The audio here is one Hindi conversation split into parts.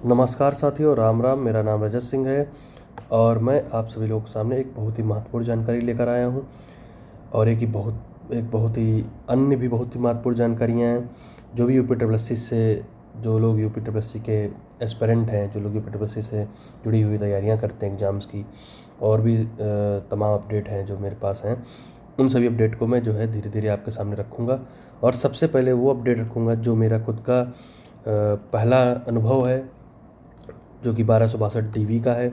नमस्कार साथियों, राम राम। मेरा नाम रजत सिंह है और मैं आप सभी लोगों के सामने एक बहुत ही महत्वपूर्ण जानकारी लेकर आया हूँ। और एक बहुत ही अन्य भी बहुत ही महत्वपूर्ण जानकारियाँ हैं जो भी यूपीडब्ल्यूएससी से जो लोग यूपीडब्ल्यूएससी के एस्पिरेंट हैं, जो लोग यूपीडब्ल्यूएससी से जुड़ी हुई तैयारियाँ करते हैं एग्ज़ाम्स की, और भी तमाम अपडेट हैं जो मेरे पास हैं। उन सभी अपडेट को मैं जो है धीरे धीरे आपके सामने रखूँगा। और सबसे पहले वो अपडेट रखूँगा जो मेरा खुद का पहला अनुभव है, जो कि 1262 डीवी का है।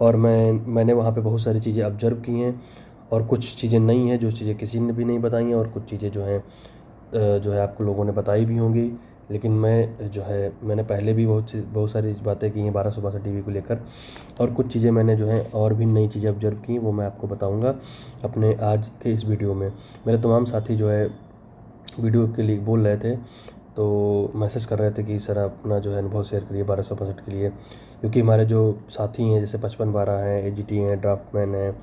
और मैंने वहाँ पे बहुत सारी चीज़ें ऑब्जर्व की हैं, और कुछ चीज़ें नई हैं जो चीज़ें किसी ने भी नहीं बताई हैं, और कुछ चीज़ें जो है आपको लोगों ने बताई भी होंगी। लेकिन मैंने पहले भी बहुत सारी बातें की हैं 1262 डीवी को लेकर, और कुछ चीज़ें मैंने जो है और भी नई चीज़ें ऑब्जर्व की, वो मैं आपको बताऊँगा अपने आज के इस वीडियो में। मेरे तमाम साथी जो है वीडियो के लिए बोल रहे थे, तो मैसेज कर रहे थे कि सर अपना जो है अनुभव शेयर करिए 1262 के लिए, क्योंकि हमारे जो साथी हैं जैसे 5512 हैं, एजीटी हैं, ड्राफ्टमैन हैं,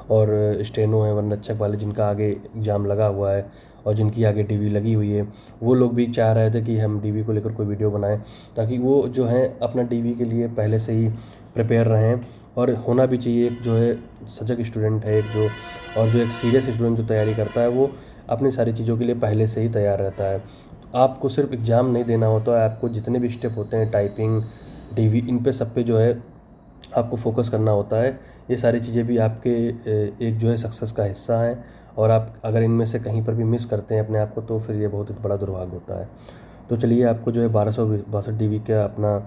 और स्टेनो हैं, वनरक्षक वाले, जिनका आगे एग्ज़ाम लगा हुआ है और जिनकी आगे डीवी लगी हुई है, वो लोग भी चाह रहे थे कि हम डीवी को लेकर कोई वीडियो बनाएं, ताकि वो जो है अपना डीवी के लिए पहले से ही प्रिपेयर रहें। और होना भी चाहिए, एक जो है सजग स्टूडेंट है, और जो एक सीरियस स्टूडेंट जो तैयारी करता है, वो अपनी सारी चीज़ों के लिए पहले से ही तैयार रहता है। आपको सिर्फ एग्ज़ाम नहीं देना होता है, आपको जितने भी स्टेप होते हैं, टाइपिंग, डीवी, इन पे सब पे जो है आपको फोकस करना होता है। ये सारी चीज़ें भी आपके एक जो है सक्सेस का हिस्सा हैं, और आप अगर इनमें से कहीं पर भी मिस करते हैं अपने आप को, तो फिर ये बहुत ही बड़ा दुर्भाग्य होता है। तो चलिए, आपको जो है 1262 डीवी का अपना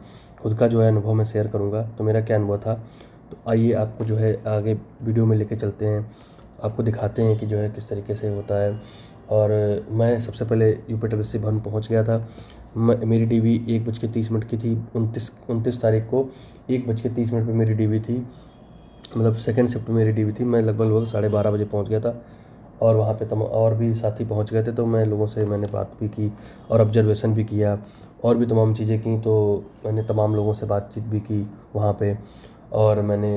खुद का जो है अनुभव मैं शेयर करूँगा। तो मेरा क्या अनुभव था, तो आइए आपको जो है आगे वीडियो में लेके चलते हैं, आपको दिखाते हैं कि जो है किस तरीके से होता है। और मैं सबसे पहले यूपीडब्ल्यूएससी भवन पहुंच गया था। मेरी डीवी 1:30 की थी। 29 तारीख को 1:30 पर मेरी डीवी थी, मतलब सेकेंड शिफ्ट में मेरी डीवी थी। मैं लगभग 12:30 बजे पहुंच गया था, और वहाँ पे और भी साथी पहुंच गए थे। तो मैंने बात भी की और ऑब्जर्वेशन भी किया, और भी तमाम चीज़ें की। तो मैंने तमाम लोगों से बातचीत भी की वहाँ पे, और मैंने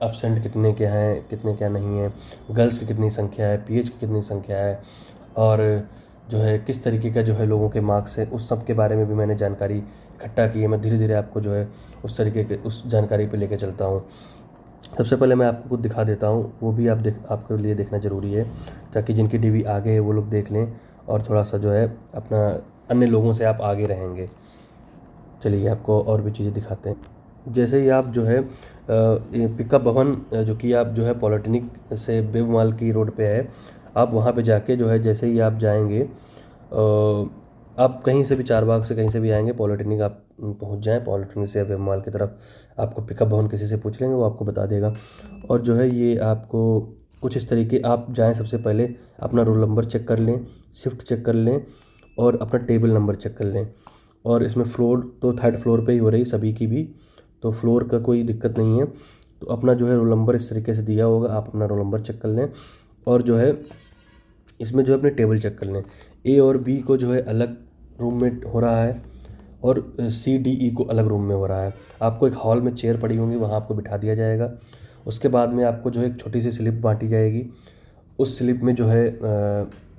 एब्सेंट कितने क्या हैं, कितने क्या नहीं हैं, गर्ल्स की कितनी संख्या है, पीएच की कितनी संख्या है, और जो है किस तरीके का जो है लोगों के मार्क्स है, उस सब के बारे में भी मैंने जानकारी इकट्ठा की है। मैं धीरे धीरे आपको जो है उस जानकारी पे लेके चलता हूँ। सबसे पहले मैं आपको कुछ दिखा देता हूँ, वो भी आपके लिए देखना ज़रूरी है, ताकि जिनकी डीवी आगे है वो लोग देख लें, और थोड़ा सा जो है अपना अन्य लोगों से आप आगे रहेंगे। चलिए, आपको और भी चीज़ें दिखाते हैं। जैसे ही आप जो है ये पिकअप भवन, जो कि आप जो है पॉलिटेक्निक से बेवमाल की रोड पे है, आप वहाँ पे जाके जो है जैसे ही आप जाएंगे, आप कहीं से भी, चारबाग से कहीं से भी आएंगे, पॉलिटेक्निक आप पहुँच जाएं। पॉलिटेक्निक से बेवमाल की तरफ आपको पिकअप भवन किसी से पूछ लेंगे, वो आपको बता देगा। और जो है ये आपको कुछ इस तरीके, आप जाएं सबसे पहले अपना रोल नंबर चेक कर लें, शिफ्ट चेक कर लें, और अपना टेबल नंबर चेक कर लें। और इसमें फ्लोर तो थर्ड फ्लोर पे ही हो रही सभी की भी, तो फ्लोर का कोई दिक्कत नहीं है। तो अपना जो है रोल नंबर इस तरीके से दिया होगा, आप अपना रोल नंबर चेक कर लें, और जो है इसमें जो है अपने टेबल चेक कर लें। ए और बी को जो है अलग रूम में हो रहा है, और सी डी ई को अलग रूम में हो रहा है। आपको एक हॉल में चेयर पड़ी होंगी, वहाँ आपको बिठा दिया जाएगा। उसके बाद में आपको जो है एक छोटी सी स्लिप बांटी जाएगी। उस स्लिप में जो है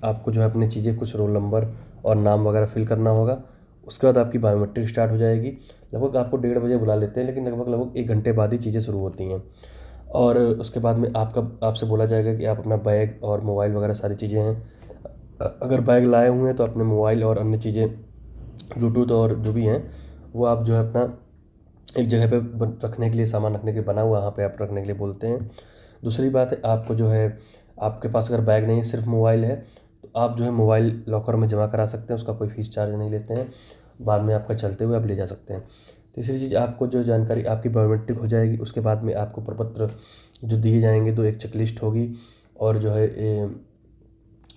आपको जो है अपनी चीज़ें, कुछ रोल नंबर और नाम वगैरह फिल करना होगा। उसके बाद आपकी बायोमेट्रिक स्टार्ट हो जाएगी। लगभग आपको 1:30 बजे बुला लेते हैं, लेकिन लगभग 1 घंटे बाद ही चीज़ें शुरू होती हैं। और उसके बाद में आपसे बोला जाएगा कि आप अपना बैग और मोबाइल वगैरह सारी चीज़ें हैं, अगर बैग लाए हुए हैं तो अपने मोबाइल और अन्य चीज़ें, ब्लूटूथ और जो भी हैं, वो आप जो है अपना एक जगह पे रखने के लिए, सामान रखने के लिए बना हुआ, वहाँ पे आप रखने के लिए बोलते हैं। दूसरी बात है, आपको जो है, आपके पास अगर बैग नहीं है, सिर्फ मोबाइल है, तो आप जो है मोबाइल लॉकर में जमा करा सकते हैं, उसका कोई फ़ीस चार्ज नहीं लेते हैं। बाद में आपका चलते हुए आप ले जा सकते हैं। तीसरी चीज़, आपको जो जानकारी, आपकी बायोमेट्रिक हो जाएगी, उसके बाद में आपको प्रपत्र जो दिए जाएंगे, तो एक चेकलिस्ट होगी, और जो है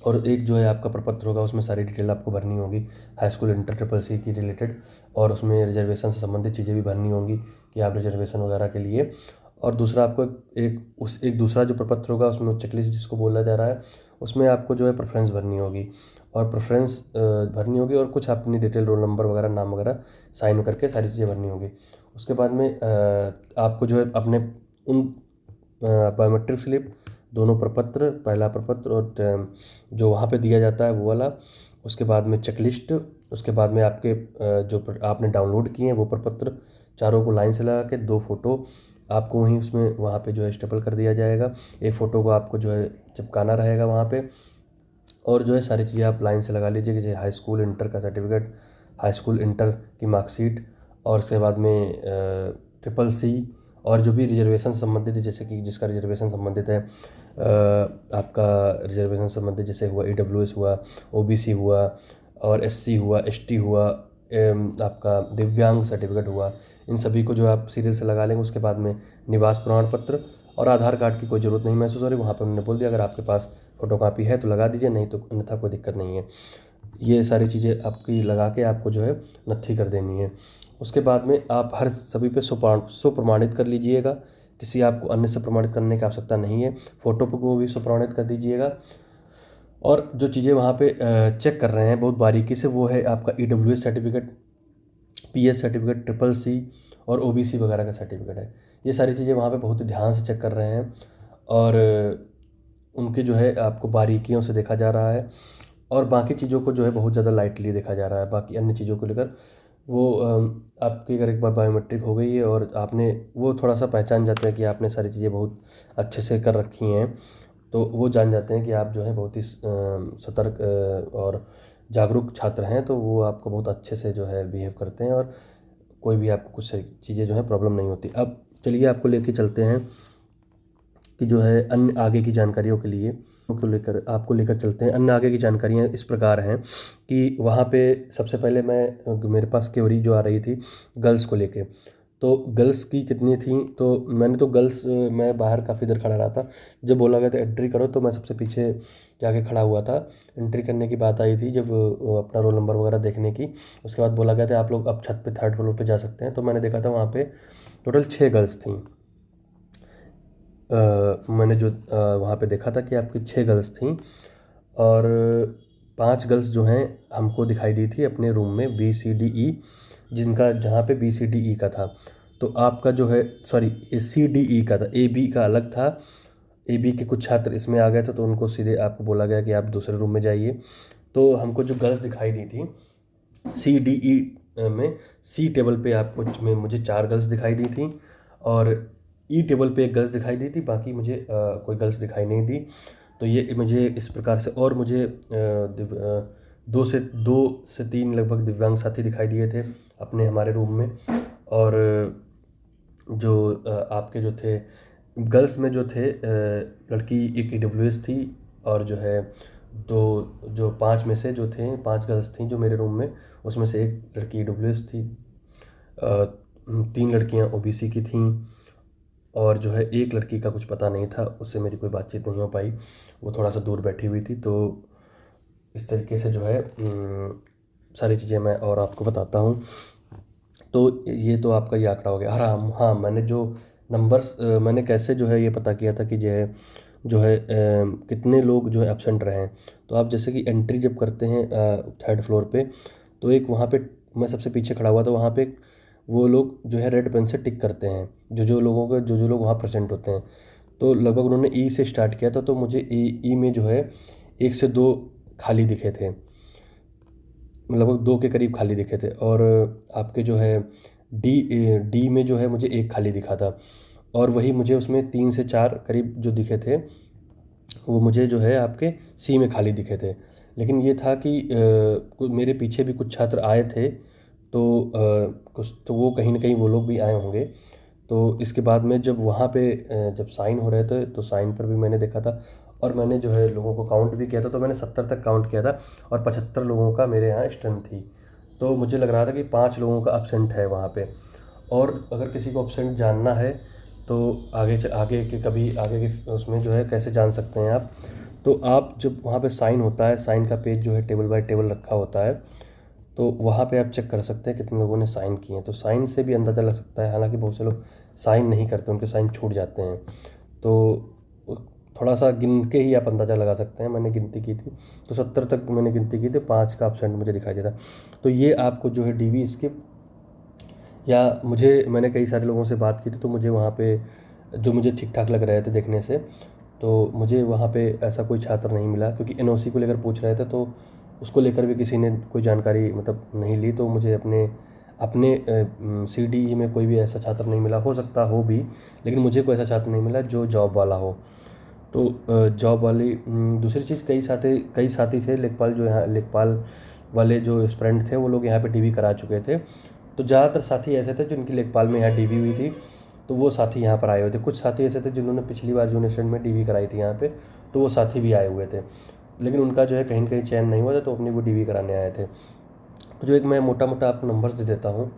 और एक जो है आपका प्रपत्र होगा, उसमें सारी डिटेल आपको भरनी होगी, high school inter triple C की रिलेटेड। और उसमें रिजर्वेशन से संबंधित चीज़ें भी भरनी होंगी कि आप रिजर्वेशन वगैरह के लिए। और दूसरा, आपको एक दूसरा जो प्रपत्र होगा, उसमें चेकलिस्ट जिसको बोला जा रहा है, उसमें आपको जो है प्रेफरेंस भरनी होगी, और प्रेफरेंस भरनी होगी, और कुछ अपनी डिटेल, रोल नंबर वगैरह, नाम वगैरह साइन करके सारी चीज़ें भरनी होगी। उसके बाद में आपको जो है अपने उन बायोमेट्रिक स्लिप, दोनों पहला प्रपत्र और जो वहाँ पे दिया जाता है वो वाला, उसके बाद में चेकलिस्ट, उसके बाद में आपके आपने डाउनलोड किए हैं वो प्रपत्र चारों को लाइन से लगा के 2 फ़ोटो आपको वहीं उसमें वहाँ पे जो है स्टेपल कर दिया जाएगा। एक फ़ोटो को आपको जो है चिपकाना रहेगा वहाँ पे, और जो है सारी चीज़ें आप लाइन से लगा लीजिए, जैसे हाई स्कूल इंटर का सर्टिफिकेट, हाई स्कूल इंटर की मार्कशीट, और उसके बाद में ट्रिपल सी, और जो भी रिजर्वेशन संबंधित है, जैसे कि जिसका रिजर्वेशन संबंधित है, आपका रिजर्वेशन संबंधित जैसे हुआ EWS हुआ, OBC हुआ, और SC हुआ, ST हुआ, आपका दिव्यांग सर्टिफिकेट हुआ, इन सभी को जो आप सीरियल से लगा लेंगे। उसके बाद में निवास प्रमाण पत्र और आधार कार्ड की कोई ज़रूरत नहीं महसूस हो रही, वहाँ पर उन्होंने बोल दिया अगर आपके पास फ़ोटोकॉपी है तो लगा दीजिए, नहीं तो अन्यथा कोई दिक्कत नहीं है। ये सारी चीज़ें आपकी लगा के आपको जो है नत्थी कर देनी है। उसके बाद में आप हर सभी पे स्वप्रमाणित कर लीजिएगा, किसी आपको अन्य से प्रमाणित करने की आवश्यकता नहीं है। फ़ोटो को भी स्वप्रमाणित कर दीजिएगा। और जो चीज़ें वहाँ पे चेक कर रहे हैं बहुत बारीकी से, वो है आपका EWS certificate, PS certificate, triple C और OBC वगैरह का सर्टिफिकेट है। ये सारी चीज़ें वहाँ पे बहुत ध्यान से चेक कर रहे हैं, और उनके जो है आपको बारीकियों से देखा जा रहा है, और बाकी चीज़ों को जो है बहुत ज़्यादा लाइटली देखा जा रहा है। बाकी अन्य चीज़ों को लेकर वो आपकी अगर एक बार बायोमेट्रिक हो गई है और आपने वो थोड़ा सा पहचान जाते हैं कि आपने सारी चीज़ें बहुत अच्छे से कर रखी हैं, तो वो जान जाते हैं कि आप जो है बहुत ही सतर्क और जागरूक छात्र हैं, तो वो आपको बहुत अच्छे से जो है बिहेव करते हैं, और कोई भी आपको कुछ चीज़ें जो है प्रॉब्लम नहीं होती। अब चलिए आपको लेके चलते हैं कि जो है अन्य आगे की जानकारियों के लिए आपको लेकर चलते हैं। अन्य आगे की जानकारियाँ इस प्रकार हैं कि वहाँ पे सबसे पहले मेरे पास क्वेरी जो आ रही थी गर्ल्स को लेके, तो गर्ल्स की कितनी थी, तो मैंने तो गर्ल्स मैं बाहर काफ़ी देर खड़ा रहा था। जब बोला गया था एंट्री करो तो मैं सबसे पीछे जाके खड़ा हुआ था। एंट्री करने की बात आई थी जब अपना रोल नंबर वगैरह देखने की। उसके बाद बोला गया था आप लोग अब छत पे 3rd फ्लोर पे जा सकते हैं। तो मैंने देखा था वहाँ पे टोटल 6 गर्ल्स थी। मैंने जो वहाँ पे देखा था कि आपकी 6 गर्ल्स थीं, और 5 गर्ल्स जो हैं हमको दिखाई दी थी अपने रूम में BCDE, जिनका जहाँ पे BCDE का था। तो आपका जो है सॉरी CDE का था, AB का अलग था। AB के कुछ छात्र इसमें आ गए थे, तो उनको सीधे आपको बोला गया कि आप दूसरे रूम में जाइए। तो हमको जो गर्ल्स दिखाई दी थी CDE में C टेबल पे आपको में मुझे 4 गर्ल्स दिखाई दी थी, और E टेबल पे एक गर्ल्स दिखाई दी थी, बाकी मुझे कोई गर्ल्स दिखाई नहीं दी। तो ये मुझे इस प्रकार से, और मुझे 2 से 3 लगभग दिव्यांग साथी दिखाई दिए थे अपने हमारे रूम में। और जो आपके जो थे गर्ल्स में जो थे लड़की एक EWS थी, और जो है जो 5 में से जो थे 5 गर्ल्स थी जो मेरे रूम में, उसमें से एक लड़की EWS थी, 3 लड़कियां OBC की थीं, और जो है एक लड़की का कुछ पता नहीं था, उससे मेरी कोई बातचीत नहीं हो पाई, वो थोड़ा सा दूर बैठी हुई थी। तो इस तरीके से जो है सारी चीज़ें मैं और आपको बताता हूँ। तो ये तो आपका ये आंकड़ा हो गया। हाँ, मैंने जो नंबर्स मैंने कैसे जो है ये पता किया था कि जो है कितने लोग जो है एब्सेंट रहे हैं। तो आप जैसे कि एंट्री जब करते हैं 3rd फ्लोर पे, तो एक वहाँ पे मैं सबसे पीछे खड़ा हुआ था, वहाँ पे वो लोग जो है रेड पेन से टिक करते हैं जो लोग वहाँ प्रेजेंट होते हैं। तो लगभग उन्होंने E से स्टार्ट किया था, तो मुझे ई में जो है 1 से 2 खाली दिखे थे, लगभग 2 के करीब खाली दिखे थे। और आपके जो है डी में जो है मुझे 1 खाली दिखा था, और वही मुझे उसमें 3 से 4 करीब जो दिखे थे वो मुझे जो है आपके C में खाली दिखे थे। लेकिन ये था कि मेरे पीछे भी कुछ छात्र आए थे, तो कुछ तो वो कहीं ना कहीं वो लोग भी आए होंगे। तो इसके बाद में जब वहाँ पे जब साइन हो रहे थे, तो साइन पर भी मैंने देखा था, और मैंने जो है लोगों को काउंट भी किया था। तो मैंने 70 तक काउंट किया था, और 75 लोगों का मेरे यहाँ स्ट्रेंथ थी। तो मुझे लग रहा था कि 5 लोगों का अब्सेंट है वहाँ पे। और अगर किसी को अब्सेंट जानना है तो आगे के उसमें जो है कैसे जान सकते हैं आप, तो आप जब वहाँ पे साइन होता है, साइन का पेज जो है टेबल बाय टेबल रखा होता है, तो वहाँ पे आप चेक कर सकते हैं कितने लोगों ने साइन किए हैं। तो साइन से भी अंदाज़ा लग सकता है, हालांकि बहुत से लोग साइन नहीं करते, उनके साइन छूट जाते हैं। तो थोड़ा सा गिन के ही आप अंदाज़ा लगा सकते हैं। मैंने गिनती की थी तो 70 तक मैंने गिनती की थी, 5 का अब्सेंट मुझे दिखाई देता। तो ये आपको जो है DV स्किप, या मैंने कई सारे लोगों से बात की थी, तो मुझे वहाँ पे जो मुझे ठीक ठाक लग रहे थे देखने से, तो मुझे वहाँ पे ऐसा कोई छात्र नहीं मिला, क्योंकि NOC को लेकर पूछ रहे थे। तो उसको लेकर भी किसी ने कोई जानकारी मतलब नहीं ली। तो मुझे अपने अपने CDE में कोई भी ऐसा छात्र नहीं मिला, हो सकता हो भी, लेकिन मुझे कोई ऐसा छात्र नहीं मिला जो जॉब वाला हो। तो जॉब वाली दूसरी चीज़, कई साथी थे लेखपाल, जो यहाँ लेखपाल वाले जो एस्पिरेंट थे वो लोग यहाँ पे DV करा चुके थे। तो ज़्यादातर साथी ऐसे थे जिनकी लेखपाल में यहाँ DV हुई थी, तो वो साथी यहाँ पर आए हुए थे। कुछ साथी ऐसे थे जिन्होंने पिछली बार जूनियर स्टूडेंट में DV कराई थी यहाँ पे, तो वो साथी भी आए हुए थे, लेकिन उनका जो है कहीं न कहीं चयन नहीं हुआ था, तो अपनी वो DV कराने आए थे। तो जो एक मैं मोटा मोटा आपको नंबर्स दे देता हूँ।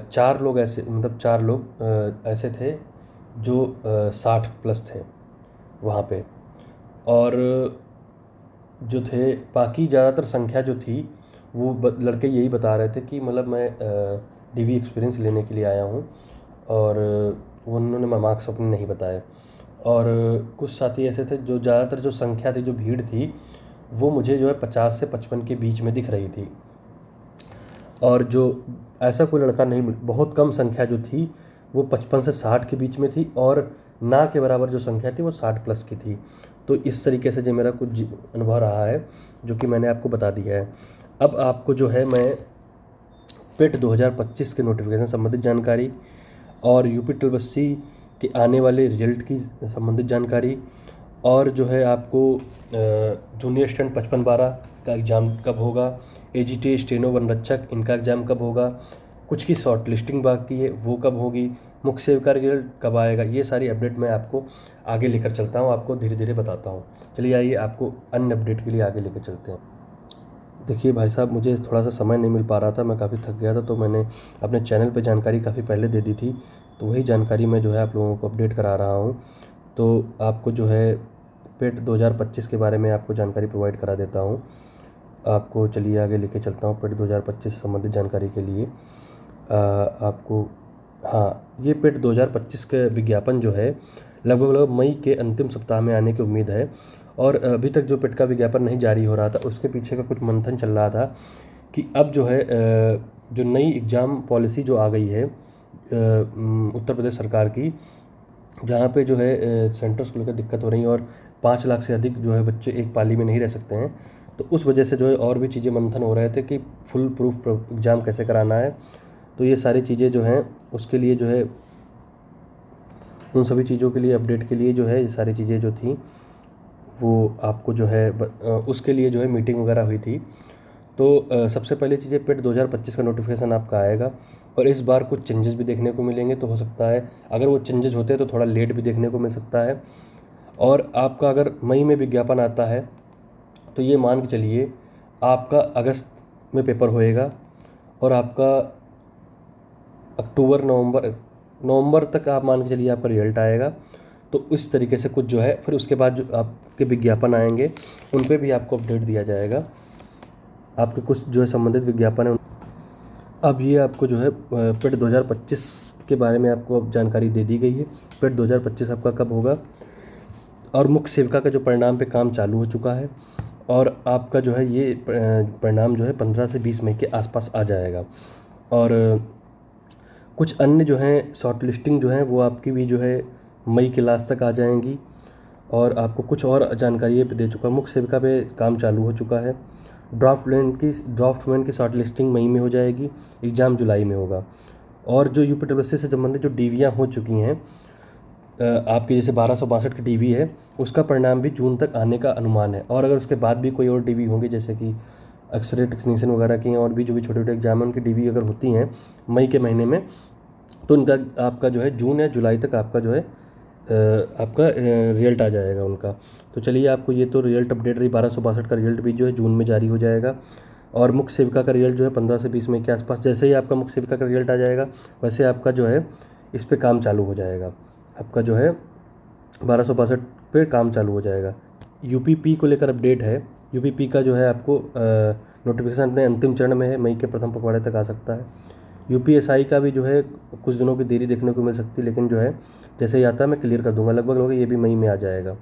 4 लोग ऐसे, मतलब 4 लोग ऐसे थे जो 60 प्लस थे वहाँ पे, और जो थे बाकी ज़्यादातर संख्या जो थी वो लड़के यही बता रहे थे कि मतलब मैं DV एक्सपीरियंस लेने के लिए आया हूँ, और उन्होंने मार्क्स अपने नहीं बताए। और कुछ साथी ऐसे थे जो ज़्यादातर जो संख्या थी, जो भीड़ थी, वो मुझे जो है 50 से 55 के बीच में दिख रही थी, और जो ऐसा कोई लड़का नहीं बहुत कम संख्या जो थी वो 55 से 60 के बीच में थी, और ना के बराबर जो संख्या थी वो 60 प्लस की थी। तो इस तरीके से जो मेरा कुछ अनुभव रहा है, जो कि मैंने आपको बता दिया है। अब आपको जो है मैं पेट 2025 के नोटिफिकेशन संबंधित जानकारी, और UP-SSC के आने वाले रिजल्ट की संबंधित जानकारी, और जो है आपको जूनियर स्टूडेंट 55-12 का एग्ज़ाम कब होगा, AGT स्टेनो वनरक्षक इनका एग्ज़ाम कब होगा, कुछ की शॉर्ट लिस्टिंग बाकी है वो कब होगी, मुख्य सेविका रिजल्ट कब आएगा, ये सारी अपडेट मैं आपको आगे लेकर चलता हूँ, आपको धीरे धीरे बताता हूँ। चलिए आइए आपको अन्य अपडेट के लिए आगे लेकर चलते हैं। देखिए भाई साहब, मुझे थोड़ा सा समय नहीं मिल पा रहा था, मैं काफ़ी थक गया था, तो मैंने अपने चैनल पे जानकारी काफ़ी पहले दे दी थी, तो वही जानकारी मैं जो है आप लोगों को अपडेट करा रहा हूँ। तो आपको जो है पेट 2025 के बारे में आपको जानकारी प्रोवाइड करा देता हूँ। आपको चलिए आगे लेके चलता हूँ पेट 2025 संबंधित जानकारी के लिए। आपको हाँ, ये पेट 2025 का विज्ञापन जो है लगभग मई के अंतिम सप्ताह में आने की उम्मीद है, और अभी तक जो पेट का विज्ञापन नहीं जारी हो रहा था उसके पीछे का कुछ मंथन चल रहा था कि अब जो है जो नई एग्ज़ाम पॉलिसी जो आ गई है उत्तर प्रदेश सरकार की, जहाँ पे जो है सेंटर्स को लेकर दिक्कत हो रही है, और 5 लाख से अधिक जो है बच्चे एक पाली में नहीं रह सकते हैं, तो उस वजह से जो है और भी चीज़ें मंथन हो रहे थे कि फुल प्रूफ एग्ज़ाम कैसे कराना है। तो ये सारी चीज़ें जो हैं उसके लिए जो है, उन सभी चीज़ों के लिए अपडेट के लिए जो है ये सारी चीज़ें जो थी वो आपको जो है उसके लिए जो है मीटिंग वगैरह हुई थी। तो सबसे पहली चीज़ें पेट 2025 का नोटिफिकेशन आपका आएगा, और इस बार कुछ चेंजेस भी देखने को मिलेंगे, तो हो सकता है अगर वो चेंजेस होते हैं तो थोड़ा लेट भी देखने को मिल सकता है। और आपका अगर मई में विज्ञापन आता है तो ये मान के चलिए आपका अगस्त में पेपर होएगा, और आपका अक्टूबर नवंबर तक आप मान के चलिए आपका रिजल्ट आएगा। तो इस तरीके से कुछ जो है, फिर उसके बाद जो आपके विज्ञापन आएंगे उन पे भी आपको अपडेट दिया जाएगा। आपके कुछ जो है संबंधित विज्ञापन है, अब ये आपको जो है पेट 2025 के बारे में आपको अब जानकारी दे दी गई है। पेट 2025 आपका कब होगा, और मुख्य सेविका का जो परिणाम पे काम चालू हो चुका है, और आपका जो है ये परिणाम जो है 15 से 20 मई के आसपास आ जाएगा। और कुछ अन्य जो हैं शॉर्ट लिस्टिंग जो हैं वो आपकी भी जो है मई के लास्ट तक आ जाएंगी, और आपको कुछ और जानकारी पे दे चुका। मुख्य सेविका पे काम चालू हो चुका है। ड्राफ्टमैन की शॉर्ट लिस्टिंग मई में हो जाएगी, एग्ज़ाम जुलाई में होगा। और जो UP-SSC से संबंधित जो DVयाँ हो चुकी हैं आपके, जैसे 1262 की DV है, उसका परिणाम भी जून तक आने का अनुमान है। और अगर उसके बाद भी कोई और DV होंगे, जैसे कि एक्सरे टेक्नीशियन वगैरह की और भी जो भी छोटे छोटे एग्जाम उनकी DV अगर होती हैं मई के महीने में, तो उनका आपका जो है जून या जुलाई तक आपका जो है आपका रिजल्ट आ जाएगा उनका। तो चलिए आपको ये तो रिजल्ट अपडेट रही। 1262 का रिजल्ट भी जो है जून में जारी हो जाएगा, और मुख्य सेविका का रिजल्ट जो है 15 से 20 मई के आसपास। जैसे ही आपका मुख्य सेविका का रिजल्ट आ जाएगा वैसे आपका जो है इस पर काम चालू हो जाएगा, आपका जो है 1262 पे काम चालू हो जाएगा। UPP को लेकर अपडेट है। UPP का जो है आपको नोटिफिकेशन अपने अंतिम चरण में है, मई के प्रथम पखवाड़े तक आ सकता है। UPSI का भी जो है कुछ दिनों की देरी देखने को मिल सकती है, लेकिन जो है जैसे ही आता है मैं क्लियर कर दूंगा। लगभग ये भी मई में आ जाएगा।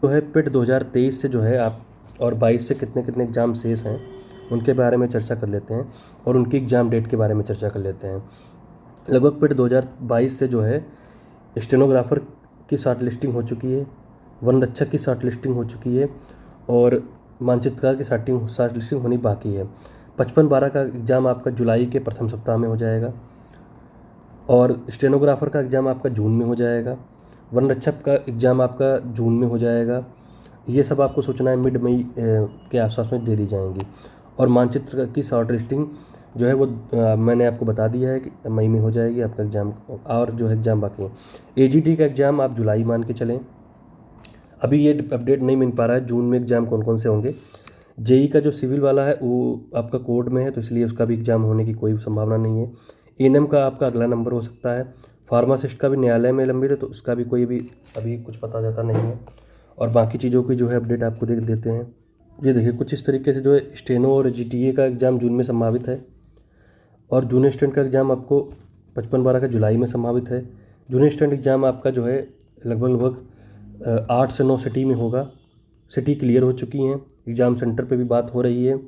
तो है पेट 2023 से जो है आप, और 22 से कितने कितने एग्ज़ाम शेष हैं उनके बारे में चर्चा कर लेते हैं, और उनकी एग्ज़ाम डेट के बारे में चर्चा कर लेते हैं। लगभग पेट 2022 से जो है स्टेनोग्राफर की शॉर्ट लिस्टिंग हो चुकी है, वन रक्षक की शॉर्ट लिस्टिंग हो चुकी है, और मानचित्रकार की शॉर्ट लिस्टिंग होनी बाकी है। 55-12 का एग्ज़ाम आपका जुलाई के प्रथम सप्ताह में हो जाएगा और स्टेनोग्राफर का एग्ज़ाम आपका जून में हो जाएगा। वन रक्षक का एग्ज़ाम आपका जून में हो जाएगा। ये सब आपको सूचनाएं मिड मई के आसपास में दे दी जाएंगी। और मानचित्र की शॉर्ट लिस्टिंग जो है वो मैंने आपको बता दिया है कि मई में हो जाएगी आपका एग्ज़ाम, और जो है एग्ज़ाम बाकी है। एजीटी का एग्ज़ाम आप जुलाई मान के चलें, अभी ये अपडेट नहीं मिल पा रहा है जून में एग्ज़ाम कौन कौन से होंगे। जेई का जो सिविल वाला है वो आपका कोर्ट में है, तो इसलिए उसका भी एग्ज़ाम होने की कोई संभावना नहीं है। एएनएम का आपका अगला नंबर हो सकता है। फार्मासिस्ट का भी न्यायालय में लंबित है, तो उसका भी कोई भी अभी कुछ पता जाता नहीं है। और बाकी चीज़ों की जो है अपडेट आपको देख देते हैं। ये देखिए कुछ इस तरीके से जो है स्टेनो और जीटीए का एग्ज़ाम जून में संभावित है, और जूनियर स्टूडेंट का एग्ज़ाम आपको 55-12 का जुलाई में संभावित है। जूनियर स्टूडेंट एग्ज़ाम आपका जो है लगभग 8 से 9 सिटी में होगा। सिटी क्लियर हो चुकी हैं, एग्ज़ाम सेंटर पे भी बात हो रही है,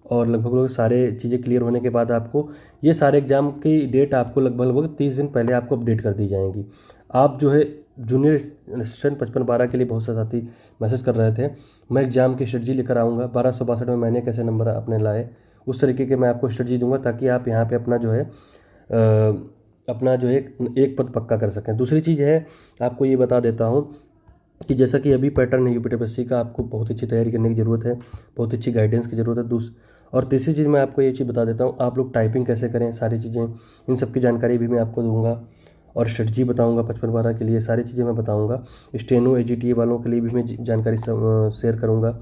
और लगभग सारे चीज़ें क्लियर होने के बाद आपको ये सारे एग्ज़ाम की डेट आपको लगभग 30 दिन पहले आपको अपडेट कर दी जाएंगी। आप जो है जूनियर स्टूडेंट 55-12 के लिए बहुत से साथी मैसेज कर रहे थे, मैं एग्ज़ाम की स्ट्रेटजी लेकर आऊँगा 1262 में मैंने कैसे नंबर अपने लाए, उस तरीके के मैं आपको स्ट्रेटजी दूंगा ताकि आप यहाँ पे अपना जो है अपना जो है एक पद पक्का कर सकें। दूसरी चीज़ है, आपको ये बता देता हूँ कि जैसा कि अभी पैटर्न है यूपीटीपीएससी का, आपको बहुत अच्छी तैयारी करने की ज़रूरत है, बहुत अच्छी गाइडेंस की ज़रूरत है। और तीसरी चीज़ मैं आपको ये चीज़ बता देता हूँ, आप लोग टाइपिंग कैसे करें, सारी चीज़ें इन सब की जानकारी भी मैं आपको दूंगा, और स्ट्रेटजी बताऊंगा 55-12 के लिए, सारी चीज़ें मैं बताऊंगा। स्टेनो एजीटीए वालों के लिए भी मैं जानकारी शेयर करूंगा,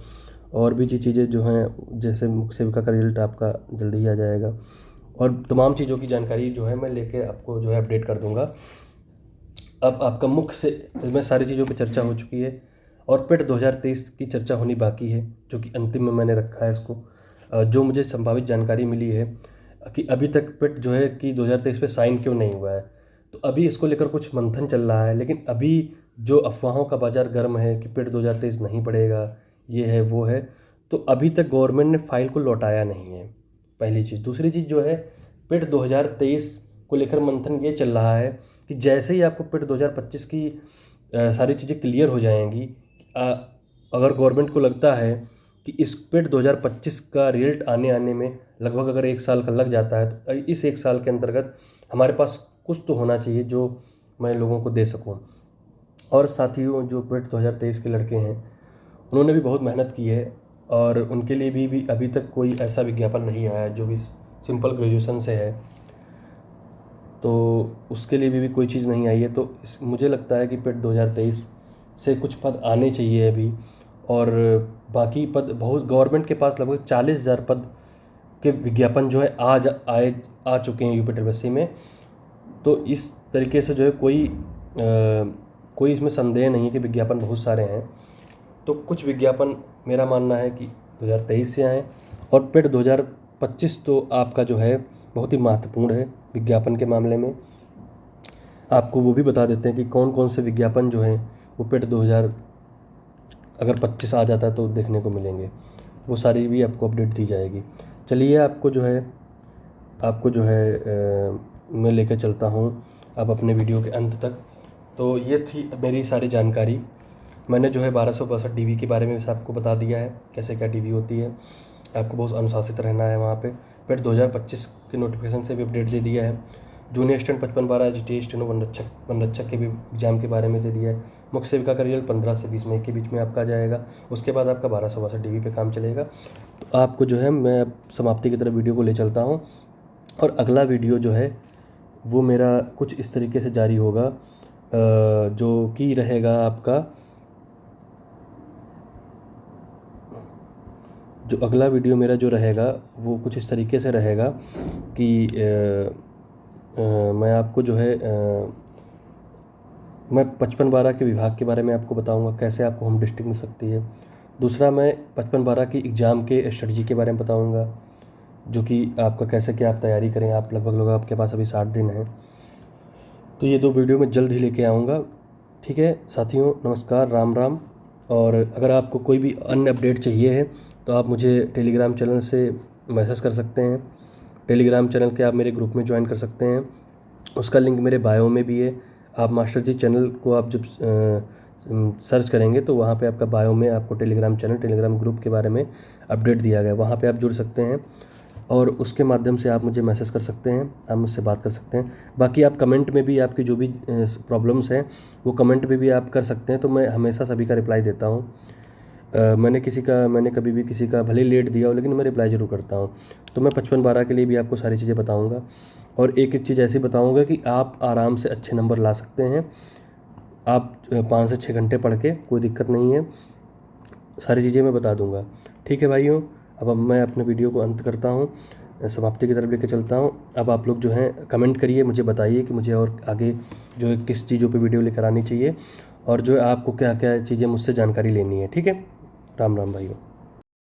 और भी चीज़ें जो हैं जैसे मुख्य सेविका का रिजल्ट आपका जल्दी ही आ जाएगा, और तमाम चीज़ों की जानकारी जो है मैं लेके आपको जो है अपडेट कर दूंगा। अब आपका मुख्य से इसमें सारी चीज़ों पर चर्चा हो चुकी है, और पेट 2023 की चर्चा होनी बाकी है, जो कि अंतिम में मैंने रखा है इसको। जो मुझे संभावित जानकारी मिली है कि अभी तक पेट जो है कि 2023 पे साइन क्यों नहीं हुआ है, तो अभी इसको लेकर कुछ मंथन चल रहा है। लेकिन अभी जो अफवाहों का बाज़ार गर्म है कि पेट 2023 नहीं पड़ेगा, ये है वो है, तो अभी तक गवर्नमेंट ने फाइल को लौटाया नहीं है, पहली चीज़। दूसरी चीज़ जो है, पेट 2023 को लेकर मंथन ये चल रहा है कि जैसे ही आपको पेट 2025 की सारी चीज़ें क्लियर हो जाएंगी, अगर गवर्नमेंट को लगता है कि इस पेट 2025 का रिजल्ट आने में लगभग अगर 1 साल का लग जाता है, तो इस 1 साल के अंतर्गत हमारे पास कुछ तो होना चाहिए जो मैं लोगों को दे सकूं। और साथियों, जो पेट 2023 के लड़के हैं उन्होंने भी बहुत मेहनत की है, और उनके लिए भी अभी तक कोई ऐसा विज्ञापन नहीं आया जो भी सिंपल ग्रेजुएशन से है, तो उसके लिए भी कोई चीज़ नहीं आई है। तो मुझे लगता है कि पेट 2023 से कुछ पद आने चाहिए अभी, और बाकी पद बहुत गवर्नमेंट के पास लगभग 40,000 पद के विज्ञापन जो है आ चुके हैं यूपीटीपीएससी में। तो इस तरीके से जो है कोई इसमें संदेह नहीं है कि विज्ञापन बहुत सारे हैं। तो कुछ विज्ञापन मेरा मानना है कि 2023 से आए, और पेट 2025 तो आपका जो है बहुत ही महत्वपूर्ण है विज्ञापन के मामले में। आपको वो भी बता देते हैं कि कौन कौन से विज्ञापन जो हैं वो पेट 2025 आ जाता है तो देखने को मिलेंगे, वो सारी भी आपको अपडेट दी जाएगी। चलिए, आपको जो है मैं लेकर चलता हूँ अब अपने वीडियो के अंत तक। तो ये थी मेरी सारी जानकारी। मैंने जो है 1262 डीवी के बारे में भी आपको बता दिया है, कैसे क्या डीवी होती है। आपको बहुत अनुशासित रहना है वहाँ पे। पेट 2025 के नोटिफिकेशन से भी अपडेट दे दिया है। Junior student 55-12 GTA steno one रक्षक के भी एग्जाम के बारे में दे दिया है। मुख्य सेविका का रिजल्ट 15 से 20 मई के बीच में आपका आ जाएगा। उसके बाद आपका 1262 डीवी पे काम चलेगा। तो आपको जो है मैं समाप्ति की तरफ वीडियो को ले चलता हूँ, और अगला वीडियो जो है वो मेरा कुछ इस तरीके से जारी होगा, जो कि रहेगा आपका जो अगला वीडियो मेरा जो रहेगा वो कुछ इस तरीके से रहेगा कि मैं आपको जो है मैं 55-12 के विभाग के बारे में आपको बताऊंगा, कैसे आपको होम डिस्ट्रिक्ट मिल सकती है। दूसरा, मैं 55-12 की एग्ज़ाम के स्ट्रेटजी के बारे में बताऊंगा, जो कि आपका कैसे क्या आप तैयारी करें। आप लगभग आपके पास अभी 60 दिन हैं। तो ये 2 वीडियो मैं जल्द ही लेके आऊँगा। ठीक है साथियों, नमस्कार, राम राम। और अगर आपको कोई भी अन्य अपडेट चाहिए है तो आप मुझे टेलीग्राम चैनल से मैसेज कर सकते हैं। टेलीग्राम चैनल के आप मेरे ग्रुप में ज्वाइन कर सकते हैं, उसका लिंक मेरे बायो में भी है। आप मास्टर जी चैनल को आप जब सर्च करेंगे तो वहाँ पे आपका बायो में आपको टेलीग्राम चैनल, टेलीग्राम ग्रुप के बारे में अपडेट दिया गया है, वहाँ पे आप जुड़ सकते हैं और उसके माध्यम से आप मुझे मैसेज कर सकते हैं, आप मुझसे बात कर सकते हैं। बाकी आप कमेंट में भी आपकी जो भी प्रॉब्लम्स हैं वो कमेंट में भी आप कर सकते हैं, तो मैं हमेशा सभी का रिप्लाई देता हूँ। मैंने कभी भी किसी का भले लेट दिया हो लेकिन मैं रिप्लाई ज़रूर करता हूँ। तो मैं 55-12 के लिए भी आपको सारी चीज़ें बताऊँगा और एक एक चीज़ ऐसी बताऊँगा कि आप आराम से अच्छे नंबर ला सकते हैं। आप 5 से 6 घंटे पढ़ के, कोई दिक्कत नहीं है, सारी चीज़ें मैं बता दूंगा। ठीक है भाइयों, अब मैं अपने वीडियो को अंत करता हूँ, समाप्ति की तरफ लेके चलता हूँ। अब आप लोग जो हैं कमेंट करिए, मुझे बताइए कि मुझे और आगे जो है किस चीज़ों पे वीडियो लेकर आनी चाहिए और जो है आपको क्या क्या चीज़ें मुझसे जानकारी लेनी है। ठीक है, राम राम भाइयों।